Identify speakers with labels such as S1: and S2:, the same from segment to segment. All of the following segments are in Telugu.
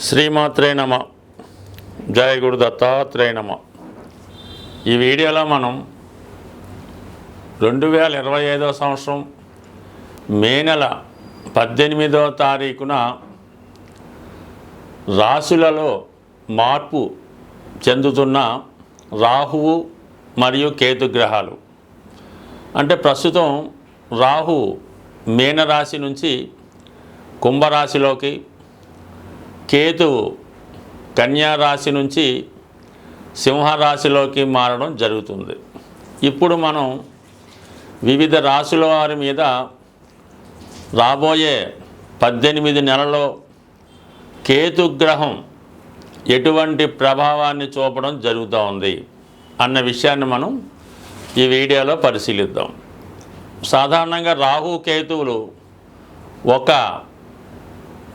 S1: శ్రీమాత్రే నమ. జయ గురు దత్తాత్రేయ నమ. ఈ వీడియోలో మనం 2025 సంవత్సరం మే నెల 18వ తారీఖున రాశులలో మార్పు చెందుతున్న రాహువు మరియు కేతు గ్రహాలు. అంటే ప్రస్తుతం రాహు మీనరాశి నుంచి కుంభరాశిలోకి, కేతువు కన్యారాశి నుంచి సింహరాశిలోకి మారడం జరుగుతుంది. ఇప్పుడు మనం వివిధ రాశుల వారి మీద రాబోయే 18 నెలల్లో కేతుగ్రహం ఎటువంటి ప్రభావాన్ని చూపడం జరుగుతూ ఉంది అన్న విషయాన్ని మనం ఈ వీడియోలో పరిశీలిద్దాం. సాధారణంగా రాహు కేతువులు ఒక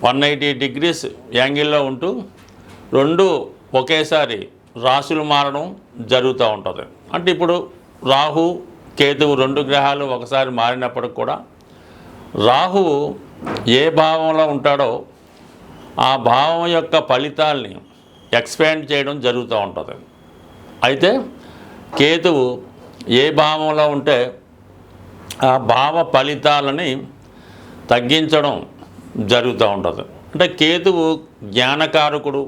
S1: 180 డిగ్రీస్ యాంగిల్లో ఉంటూ రెండు ఒకేసారి రాశులు మారడం జరుగుతూ ఉంటుంది. అంటే ఇప్పుడు రాహు కేతువు రెండు గ్రహాలు ఒకసారి మారినప్పటికి కూడా రాహువు ఏ భావంలో ఉంటాడో ఆ భావం యొక్క ఫలితాల్ని ఎక్స్పాండ్ చేయడం జరుగుతూ ఉంటుంది. అయితే కేతువు ఏ భావంలో ఉంటే ఆ భావ ఫలితాలని తగ్గించడం జరుగుతూ ఉంటుంది. అంటే కేతువు జ్ఞానకారకుడు,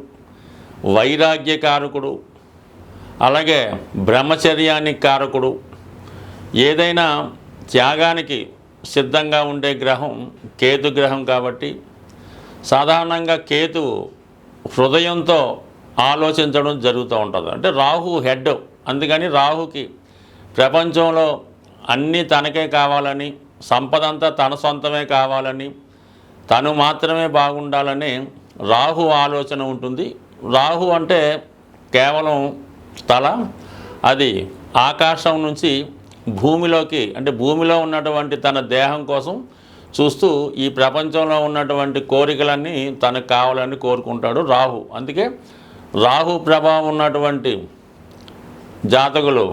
S1: వైరాగ్యకారకుడు, అలాగే బ్రహ్మచర్యానికి కారకుడు. ఏదైనా త్యాగానికి సిద్ధంగా ఉండే గ్రహం కేతు గ్రహం కాబట్టి సాధారణంగా కేతువు హృదయంతో ఆలోచించడం జరుగుతూ ఉంటుంది. అంటే రాహు హెడ్, అందుకని రాహుకి ప్రపంచంలో అన్నీ తనకే కావాలని, సంపద అంతా తన సొంతమే కావాలని, తను మాత్రమే బాగుండాలని రాహు ఆలోచన ఉంటుంది. రాహు అంటే కేవలం తల, అది ఆకాశం నుంచి భూమిలోకి, అంటే భూమిలో ఉన్నటువంటి తన దేహం కోసం చూస్తూ ఈ ప్రపంచంలో ఉన్నటువంటి కోరికలన్నీ తనకు కావాలని కోరుకుంటాడు రాహు. అందుకే రాహు ప్రభావం ఉన్నటువంటి జాతకులు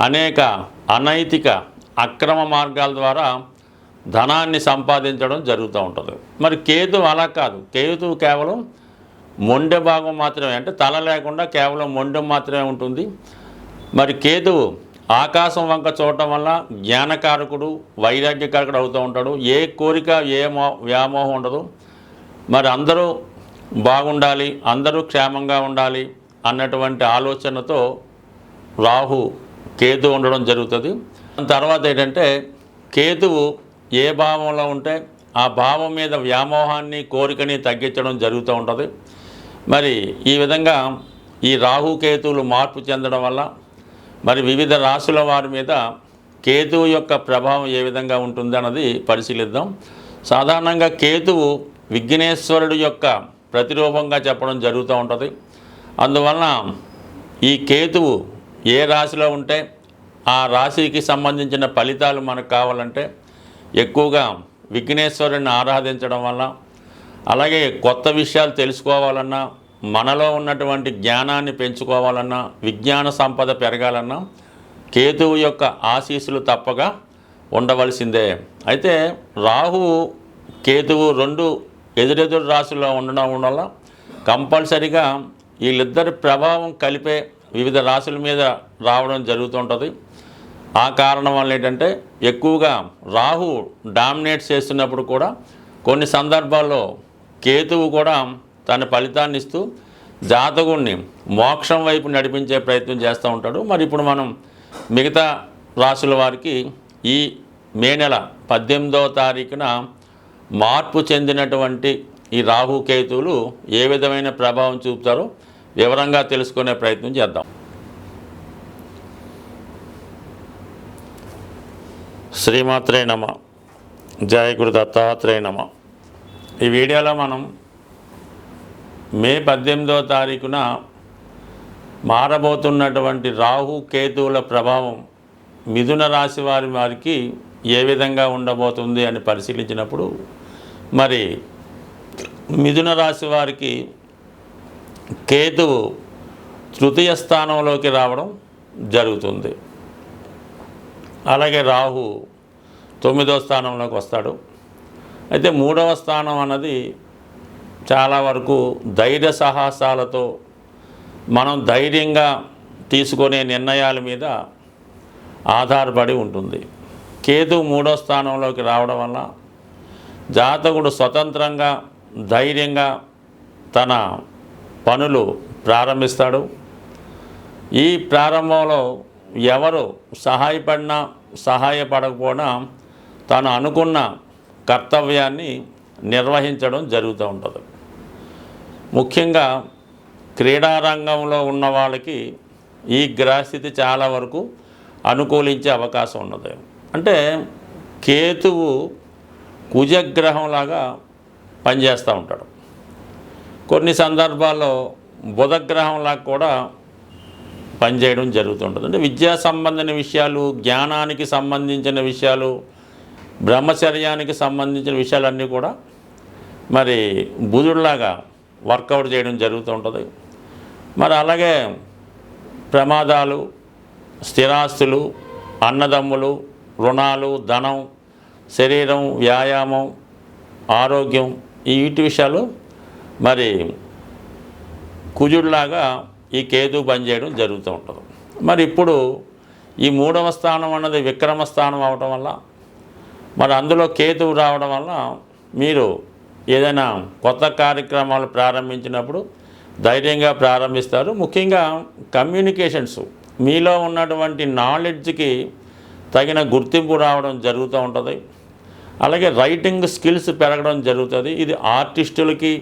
S1: అనేక అనైతిక అక్రమ మార్గాల ద్వారా ధనాన్ని సంపాదించడం జరుగుతూ ఉంటుంది. మరి కేతు అలా కాదు. కేతు కేవలం మొండె భాగం మాత్రమే, అంటే తల లేకుండా కేవలం మొండెం మాత్రమే ఉంటుంది. మరి కేతువు ఆకాశం వంక చూడటం వల్ల జ్ఞానకారకుడు, వైరాగ్యకారకుడు అవుతూ ఉంటాడు. ఏ కోరిక, ఏ వ్యామోహం ఉండదు. మరి అందరూ బాగుండాలి, అందరూ క్షేమంగా ఉండాలి అన్నటువంటి ఆలోచనతో రాహు కేతు ఉండడం జరుగుతుంది. తర్వాత ఏంటంటే కేతువు ఏ భావంలో ఉంటే ఆ భావం మీద వ్యామోహాన్ని, కోరికని తగ్గించడం జరుగుతూ ఉంటుంది. మరి ఈ విధంగా ఈ రాహు కేతువులు మార్పు చెందడం వల్ల మరి వివిధ రాశుల వారి మీద కేతువు యొక్క ప్రభావం ఏ విధంగా ఉంటుంది అన్నది పరిశీలిద్దాం. సాధారణంగా కేతువు విఘ్నేశ్వరుడు యొక్క ప్రతిరూపంగా చెప్పడం జరుగుతూ ఉంటుంది. అందువలన ఈ కేతువు ఏ రాశిలో ఉంటే ఆ రాశికి సంబంధించిన ఫలితాలు మనకు కావాలంటే ఎక్కువగా విఘ్నేశ్వరుని ఆరాధించడం వల్ల, అలాగే కొత్త విషయాలు తెలుసుకోవాలన్నా, మనలో ఉన్నటువంటి జ్ఞానాన్ని పెంచుకోవాలన్నా, విజ్ఞాన సంపద పెరగాలన్నా కేతువు యొక్క ఆశీస్సులు తప్పగా ఉండవలసిందే. అయితే రాహువు కేతువు రెండు ఎదురెదురు రాశుల్లో ఉండడం వల్ల కంపల్సరిగా వీళ్ళిద్దరి ప్రభావం కలిపే వివిధ రాశుల మీద రావడం జరుగుతుంటుంది. ఆ కారణం వల్ల ఏంటంటే ఎక్కువగా రాహు డామినేట్ చేస్తున్నప్పుడు కూడా కొన్ని సందర్భాల్లో కేతువు కూడా తన ఫలితాన్ని ఇస్తూ జాతకుడిని మోక్షం వైపు నడిపించే ప్రయత్నం చేస్తూ ఉంటాడు. మరి ఇప్పుడు మనం మిగతా రాశుల వారికి ఈ మే నెల 18వ తారీఖున మార్పు చెందినటువంటి ఈ రాహు కేతువులు ఏ విధమైన ప్రభావం చూపుతారో వివరంగా తెలుసుకునే ప్రయత్నం చేద్దాం. శ్రీమాత్రే నమ. జయ గురు దత్తాత్రేయ నమ. ఈ వీడియోలో మనం మే 18వ తారీఖున మారబోతున్నటువంటి రాహు కేతువుల ప్రభావం మిథున రాశి వారికి ఏ విధంగా ఉండబోతుంది అని పరిశీలించినప్పుడు మరి మిథున రాశి వారికి కేతువు తృతీయ స్థానంలోకి రావడం జరుగుతుంది. అలాగే రాహు 9వ స్థానంలోకి వస్తాడు. అయితే 3వ స్థానం అన్నది చాలా వరకు ధైర్య సాహసాలతో మనం ధైర్యంగా తీసుకునే నిర్ణయాల మీద ఆధారపడి ఉంటుంది. కేతు 3వ స్థానంలోకి రావడం వల్ల జాతకుడు స్వతంత్రంగా ధైర్యంగా తన పనులు ప్రారంభిస్తాడు. ఈ ప్రారంభంలో ఎవరు సహాయపడినా సహాయపడకపోయినా తను అనుకున్న కర్తవ్యాన్ని నిర్వహించడం జరుగుతూ ఉంటుంది. ముఖ్యంగా క్రీడారంగంలో ఉన్న వాళ్ళకి ఈ గ్రహస్థితి చాలా వరకు అనుకూలించే అవకాశం ఉన్నది. అంటే కేతువు కుజగ్రహంలాగా పనిచేస్తూ ఉంటాడు. కొన్ని సందర్భాల్లో బుధగ్రహంలాగా కూడా పనిచేయడం జరుగుతుంటుంది. అంటే విద్యా సంబంధించిన విషయాలు, జ్ఞానానికి సంబంధించిన విషయాలు, బ్రహ్మచర్యానికి సంబంధించిన విషయాలన్నీ కూడా మరి బుధుడిలాగా వర్కౌట్ చేయడం జరుగుతూ ఉంటుంది. మరి అలాగే ప్రమాదాలు, స్థిరాస్తులు, అన్నదమ్ములు, రుణాలు, ధనం, శరీరం, వ్యాయామం, ఆరోగ్యం, ఈ వీటి విషయాలు మరి కుజుడిలాగా ఈ కేతు పనిచేయడం జరుగుతూ ఉంటుంది. మరి ఇప్పుడు ఈ 3వ స్థానం అన్నది విక్రమ స్థానం అవడం వల్ల, మరి అందులో కేతువు రావడం వల్ల మీరు ఏదైనా కొత్త కార్యక్రమాలు ప్రారంభించినప్పుడు ధైర్యంగా ప్రారంభిస్తారు. ముఖ్యంగా కమ్యూనికేషన్స్, మీలో ఉన్నటువంటి నాలెడ్జ్కి తగిన గుర్తింపు రావడం జరుగుతూ ఉంటుంది. అలాగే రైటింగ్ స్కిల్స్ పెరగడం జరుగుతుంది. ఇది ఆర్టిస్టులకి,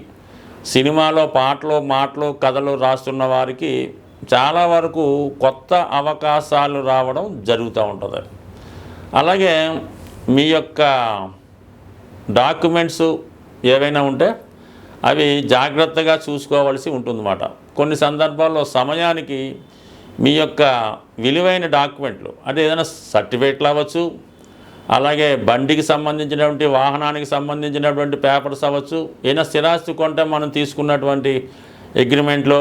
S1: సినిమాలో పాటలు, మాటలు, కథలు రాస్తున్న వారికి చాలా వరకు కొత్త అవకాశాలు రావడం జరుగుతూ ఉంటుంది. అలాగే మీ యొక్క డాక్యుమెంట్స్ ఏవైనా ఉంటే అవి జాగ్రత్తగా చూసుకోవాల్సి ఉంటుందన్నమాట. కొన్ని సందర్భాల్లో సమయానికి మీ యొక్క విలువైన డాక్యుమెంట్లు, అంటే ఏదైనా సర్టిఫికేట్లు అవ్వచ్చు, అలాగే బండికి సంబంధించినటువంటి, వాహనానికి సంబంధించినటువంటి పేపర్స్ అవ్వచ్చు, ఏదైనా స్థిరాస్తి కొంటే మనం తీసుకున్నటువంటి అగ్రిమెంట్లో,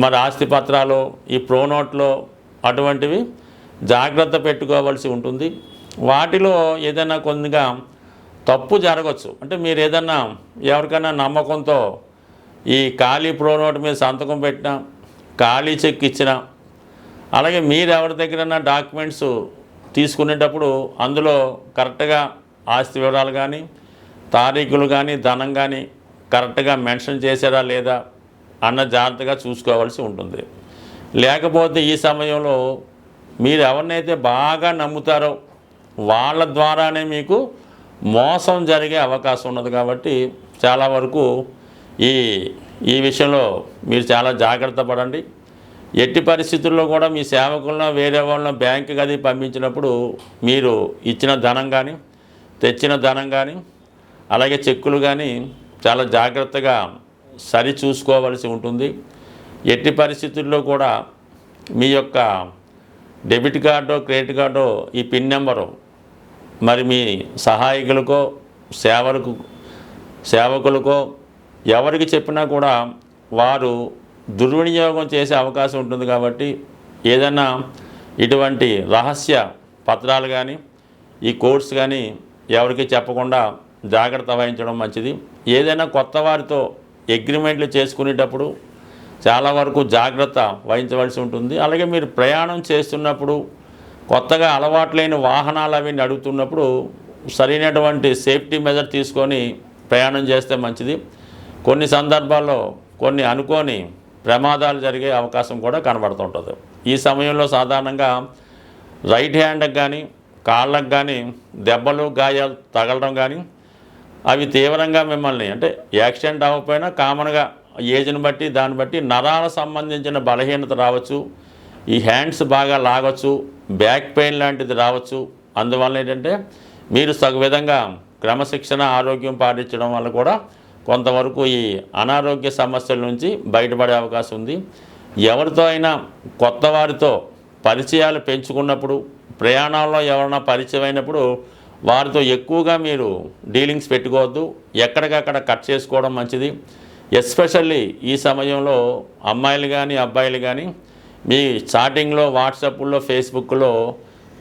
S1: మరి ఆస్తి పత్రాలు, ఈ ప్రోనోట్లో అటువంటివి జాగ్రత్త పెట్టుకోవాల్సి ఉంటుంది. వాటిలో ఏదైనా కొద్దిగా తప్పు జరగవచ్చు. అంటే మీరు ఏదన్నా ఎవరికైనా నమ్మకంతో ఈ ఖాళీ ప్రోనోట్ మీద సంతకం పెట్టినా, ఖాళీ చెక్ ఇచ్చినా, అలాగే మీరు ఎవరి దగ్గరైనా డాక్యుమెంట్స్ తీసుకునేటప్పుడు అందులో కరెక్ట్గా ఆస్తి వివరాలు కానీ, తారీఖులు కానీ, ధనం కానీ కరెక్ట్గా మెన్షన్ చేశారా లేదా అన్న జాగ్రత్తగా చూసుకోవాల్సి ఉంటుంది. లేకపోతే ఈ సమయంలో మీరు ఎవరినైతే బాగా నమ్ముతారో వాళ్ళ ద్వారానే మీకు మోసం జరిగే అవకాశం ఉన్నది. కాబట్టి చాలా వరకు ఈ విషయంలో మీరు చాలా జాగ్రత్త పడండి. ఎట్టి పరిస్థితుల్లో కూడా మీ సేవకులను, వేరే వాళ్ళని బ్యాంకు గది పంపించినప్పుడు మీరు ఇచ్చిన ధనం కానీ, తెచ్చిన ధనం కానీ, అలాగే చెక్కులు కానీ చాలా జాగ్రత్తగా సరి చూసుకోవాల్సి ఉంటుంది. ఎట్టి పరిస్థితుల్లో కూడా మీ యొక్క డెబిట్ కార్డో, క్రెడిట్ కార్డో, ఈ పిన్ నెంబరు మరి మీ సహాయకులకో, సేవకులకో ఎవరికి చెప్పినా కూడా వారు దుర్వినియోగం చేసే అవకాశం ఉంటుంది. కాబట్టి ఏదైనా ఇటువంటి రహస్య పత్రాలు కానీ, ఈ కోడ్స్ కానీ ఎవరికి చెప్పకుండా జాగ్రత్త వహించడం మంచిది. ఏదైనా కొత్త వారితో అగ్రిమెంట్లు చేసుకునేటప్పుడు చాలా వరకు జాగ్రత్త వహించవలసి ఉంటుంది. అలాగే మీరు ప్రయాణం చేస్తున్నప్పుడు, కొత్తగా అలవాట్లేని వాహనాలు అవి నడుపుతున్నప్పుడు సరైనటువంటి సేఫ్టీ మెజర్ తీసుకొని ప్రయాణం చేస్తే మంచిది. కొన్ని సందర్భాల్లో కొన్ని అనుకోని ప్రమాదాలు జరిగే అవకాశం కూడా కనబడుతుంటుంది. ఈ సమయంలో సాధారణంగా రైట్ హ్యాండ్కి కానీ, కాళ్ళకు కానీ దెబ్బలు, గాయాలు తగలడం కానీ, అవి తీవ్రంగా మిమ్మల్ని, అంటే యాక్సిడెంట్ అవ్వకపోయినా కామన్గా ఏజ్ని బట్టి దాన్ని బట్టి నరాల సంబంధించిన బలహీనత రావచ్చు, ఈ హ్యాండ్స్ బాగా లాగవచ్చు, బ్యాక్ పెయిన్ లాంటిది రావచ్చు. అందువల్ల ఏంటంటే మీరు సగ విధంగా క్రమశిక్షణ, ఆరోగ్యం పాటించడం వల్ల కూడా కొంతవరకు ఈ అనారోగ్య సమస్యల నుంచి బయటపడే అవకాశం ఉంది. ఎవరితో అయినా కొత్త వారితో పరిచయాలు పెంచుకున్నప్పుడు, ప్రయాణాల్లో ఎవరైనా పరిచయం అయినప్పుడు వారితో ఎక్కువగా మీరు డీలింగ్స్ పెట్టుకోవద్దు. ఎక్కడికక్కడ కట్ చేసుకోవడం మంచిది. ఎస్పెషల్లీ ఈ సమయంలో అమ్మాయిలు కానీ, అబ్బాయిలు కానీ మీ చాటింగ్లో, వాట్సాప్లో, ఫేస్బుక్లో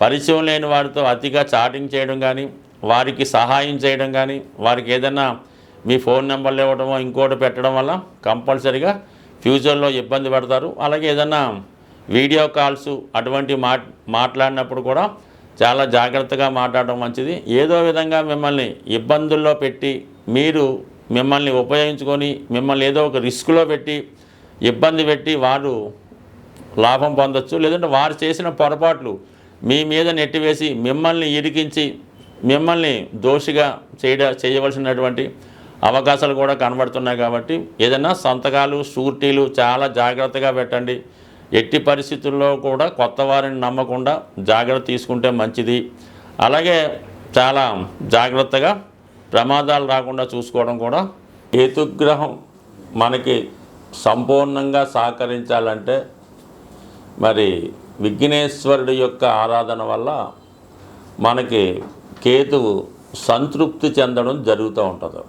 S1: పరిచయం లేని వారితో అతిగా చాటింగ్ చేయడం కానీ, వారికి సహాయం చేయడం కానీ, వారికి ఏదైనా మీ ఫోన్ నెంబర్లు ఇవ్వడమో ఇంకోటి పెట్టడం వల్ల కంపల్సరీగా ఫ్యూచర్లో ఇబ్బంది పడతారు. అలాగే ఏదన్నా వీడియో కాల్స్ అటువంటి మాట్లాడినప్పుడు కూడా చాలా జాగ్రత్తగా మాట్లాడడం మంచిది. ఏదో విధంగా మిమ్మల్ని ఇబ్బందుల్లో పెట్టి మిమ్మల్ని ఉపయోగించుకొని మిమ్మల్ని ఏదో ఒక రిస్క్లో పెట్టి ఇబ్బంది పెట్టి వారు లాభం పొందొచ్చు. లేదంటే వారు చేసిన పొరపాట్లు మీ మీద నెట్టివేసి మిమ్మల్ని ఇరికించి మిమ్మల్ని దోషిగా చేయవలసినటువంటి అవకాశాలు కూడా కనబడుతున్నాయి. కాబట్టి ఏదైనా సంతకాలు షూరిటీలు చాలా జాగ్రత్తగా పెట్టండి. ఎట్టి పరిస్థితుల్లో కూడా కొత్త వారిని నమ్మకుండా జాగ్రత్త తీసుకుంటే మంచిది. అలాగే చాలా జాగ్రత్తగా ప్రమాదాలు రాకుండా చూసుకోవడం కూడా. కేతుగ్రహం మనకి సంపూర్ణంగా సహకరించాలంటే మరి విఘ్నేశ్వరుడి యొక్క ఆరాధన వల్ల మనకి కేతువు సంతృప్తి చెందడం జరుగుతూ ఉంటుంది.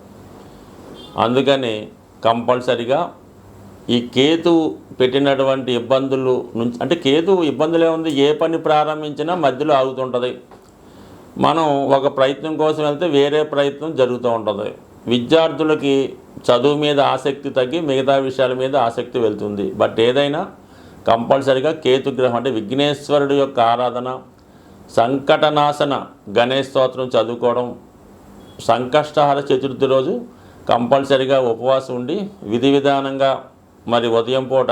S1: అందుకని కంపల్సరిగా ఈ కేతువు పెట్టినటువంటి ఇబ్బందులు నుంచి, అంటే కేతువు ఇబ్బందులే ఉంది, ఏ పని ప్రారంభించినా మధ్యలో ఆగుతుంటుంది. మనం ఒక ప్రయత్నం కోసం వెళ్తే వేరే ప్రయత్నం జరుగుతూ ఉంటుంది. విద్యార్థులకి చదువు మీద ఆసక్తి తగ్గి మిగతా విషయాల మీద ఆసక్తి వెళ్తుంది. బట్ ఏదైనా కంపల్సరిగా కేతుగ్రహం అంటే విఘ్నేశ్వరుడు యొక్క ఆరాధన, సంకటనాశన గణేష్ స్తోత్రం చదువుకోవడం, సంకష్టహర చతుర్థి రోజు కంపల్సరిగా ఉపవాసం ఉండి విధి విధానంగా మరి ఉదయం పూట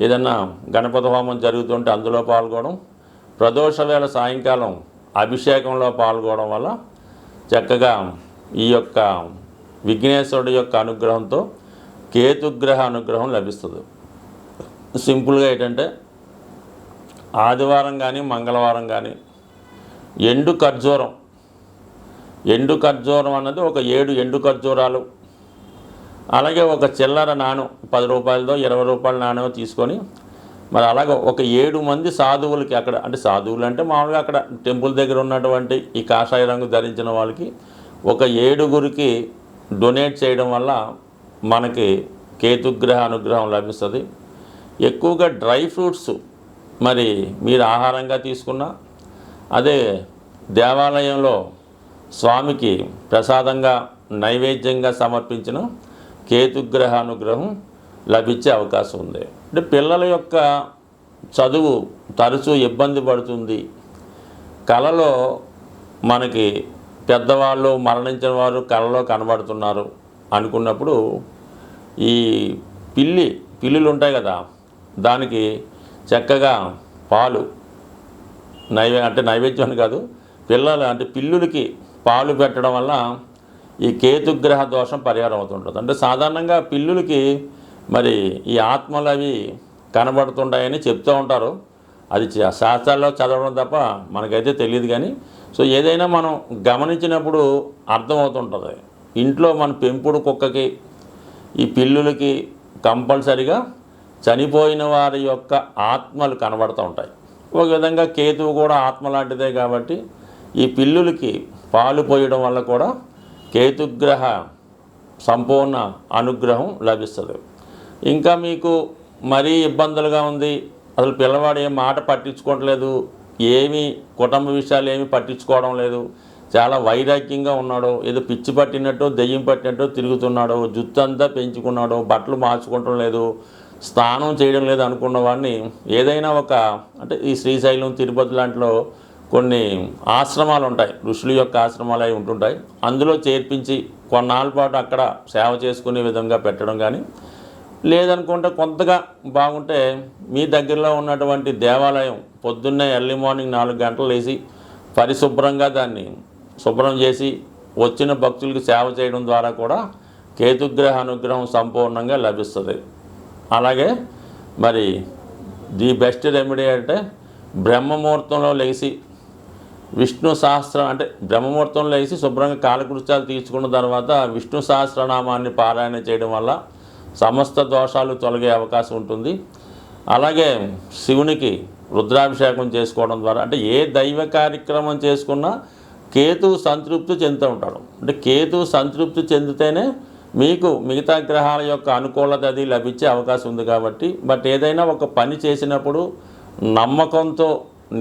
S1: ఏదన్నా గణపతి హోమం జరుగుతుంటే అందులో పాల్గొనడం, ప్రదోష వేళ సాయంకాలం అభిషేకంలో పాల్గొనడం వల్ల చక్కగా ఈ యొక్క విఘ్నేశ్వరుడు యొక్క అనుగ్రహంతో కేతుగ్రహ అనుగ్రహం లభిస్తుంది. సింపుల్గా ఏంటంటే ఆదివారం కానీ మంగళవారం కానీ ఎండు ఖర్జూరం అన్నది ఒక 7 ఎండు ఖర్జూరాలు, అలాగే ఒక చిల్లర నాణం 10 రూపాయలదో 20 రూపాయల నాణ్యం తీసుకొని మరి అలాగే ఒక 7 మంది సాధువులకి, అక్కడ అంటే సాధువులు అంటే మామూలుగా అక్కడ టెంపుల్ దగ్గర ఉన్నటువంటి ఈ కాషాయ రంగు ధరించిన వాళ్ళకి ఒక 7గురికి డొనేట్ చేయడం వల్ల మనకి కేతుగ్రహ అనుగ్రహం లభిస్తుంది. ఎక్కువగా డ్రై ఫ్రూట్స్ మరి మీరు ఆహారంగా తీసుకున్న, అదే దేవాలయంలో స్వామికి ప్రసాదంగా నైవేద్యంగా సమర్పించిన కేతుగ్రహ అనుగ్రహం లభించే అవకాశం ఉంది. అంటే పిల్లల యొక్క చదువు తరచూ ఇబ్బంది పడుతుంది. కళలో మనకి పెద్దవాళ్ళు మరణించిన వారు కళలో కనబడుతున్నారు అనుకున్నప్పుడు ఈ పిల్లులు ఉంటాయి కదా, దానికి చక్కగా పాలు నైవేద్యం అని కాదు, పిల్లులకి పాలు పెట్టడం వల్ల ఈ కేతుగ్రహ దోషం పరిహారం అవుతుంటుంది. అంటే సాధారణంగా పిల్లులకి మరి ఈ ఆత్మలు అవి కనబడుతుంటాయని చెప్తూ ఉంటారు. అది శాస్త్రాల్లో చదవడం తప్ప మనకైతే తెలియదు. కానీ సో ఏదైనా మనం గమనించినప్పుడు అర్థమవుతుంటుంది. ఇంట్లో మన పెంపుడు కుక్కకి ఈ పిల్లులకి కంపల్సరిగా చనిపోయిన వారి యొక్క ఆత్మలు కనబడుతూ ఉంటాయి. ఒక విధంగా కేతువు కూడా ఆత్మ లాంటిదే కాబట్టి ఈ పిల్లులకి పాలు పోయడం వల్ల కూడా కేతుగ్రహ సంపూర్ణ అనుగ్రహం లభిస్తుంది. ఇంకా మీకు మరీ ఇబ్బందులుగా ఉంది, అసలు పిల్లవాడు ఏం మాట పట్టించుకోవట్లేదు, కుటుంబ విషయాలు ఏమీ పట్టించుకోవడం లేదు, చాలా వైరాగ్యంగా ఉన్నాడు, ఏదో పిచ్చి పట్టినట్టు దెయ్యం పట్టినట్టు తిరుగుతున్నాడు, జుట్టు అంతా పెంచుకున్నాడు, బట్టలు మార్చుకోవటం లేదు, స్నానం చేయడం లేదు అనుకున్న వాడిని ఏదైనా అంటే ఈ శ్రీశైలం తిరుపతి లాంటిలో కొన్ని ఆశ్రమాలు ఉంటాయి, ఋషుల యొక్క ఆశ్రమాలు అవి ఉంటుంటాయి. అందులో చేర్పించి కొన్నాళ్ళ పాటు అక్కడ సేవ చేసుకునే విధంగా పెట్టడం కానీ, లేదనుకుంటే కొంతగా బాగుంటే మీ దగ్గరలో ఉన్నటువంటి దేవాలయం పొద్దున్నే ఎర్లీ మార్నింగ్ 4 గంటలు లేచి పరిశుభ్రంగా దాన్ని శుభ్రం చేసి వచ్చిన భక్తులకు సేవ చేయడం ద్వారా కూడా కేతుగ్రహ అనుగ్రహం సంపూర్ణంగా లభిస్తుంది. అలాగే మరి ది బెస్ట్ రెమెడీ అంటే బ్రహ్మముహూర్తంలో లేచి విష్ణు సహస్రం అంటే బ్రహ్మముహూర్తంలో లేచి శుభ్రంగా కాలకృత్యాలు తీర్చుకున్న తర్వాత విష్ణు సహస్రనామాన్ని పారాయణ చేయడం వల్ల సమస్త దోషాలు తొలగే అవకాశం ఉంటుంది. అలాగే శివునికి రుద్రాభిషేకం చేసుకోవడం ద్వారా, అంటే ఏ దైవ కార్యక్రమం చేసుకున్నా కేతువు సంతృప్తి చెందుతూ ఉంటాడు. అంటే కేతువు సంతృప్తి చెందితేనే మీకు మిగతా గ్రహాల యొక్క అనుకూలత అది లభించే అవకాశం ఉంది. కాబట్టి బట్ ఏదైనా ఒక పని చేసినప్పుడు నమ్మకంతో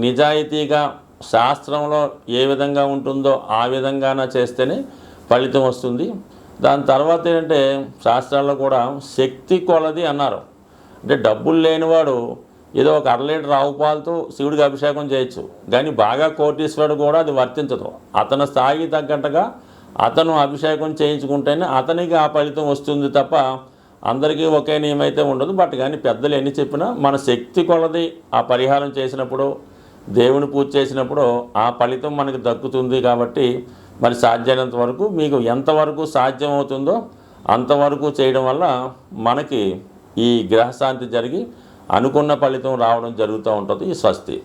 S1: నిజాయితీగా శాస్త్రంలో ఏ విధంగా ఉంటుందో ఆ విధంగానే చేస్తేనే ఫలితం వస్తుంది. దాని తర్వాత ఏంటంటే శాస్త్రాల్లో కూడా శక్తి కొలది అన్నారు. అంటే డబ్బులు లేనివాడు ఏదో ఒక 1/2 లీటర్ ఆవు పాలతో శివుడికి అభిషేకం చేయొచ్చు, కానీ బాగా కోటీశ్వరుడు కూడా అది వర్తించదు. అతని స్థాయికి తగ్గట్టుగా అతను అభిషేకం చేయించుకుంటేనే అతనికి ఆ ఫలితం వస్తుంది తప్ప అందరికీ ఒకే నియమం అయితే ఉండదు. బట్ కానీ పెద్దలు ఎన్ని చెప్పినా మన శక్తి కొలది ఆ పరిహారం చేసినప్పుడు, దేవుని పూజ చేసినప్పుడు ఆ ఫలితం మనకి దక్కుతుంది. కాబట్టి మరి సాధ్యమైనంత వరకు మీకు ఎంతవరకు సాధ్యం అవుతుందో అంతవరకు చేయడం వల్ల మనకి ఈ గ్రహశాంతి జరిగి అనుకున్న ఫలితం రావడం జరుగుతూ ఉంటుంది. స్వస్తి.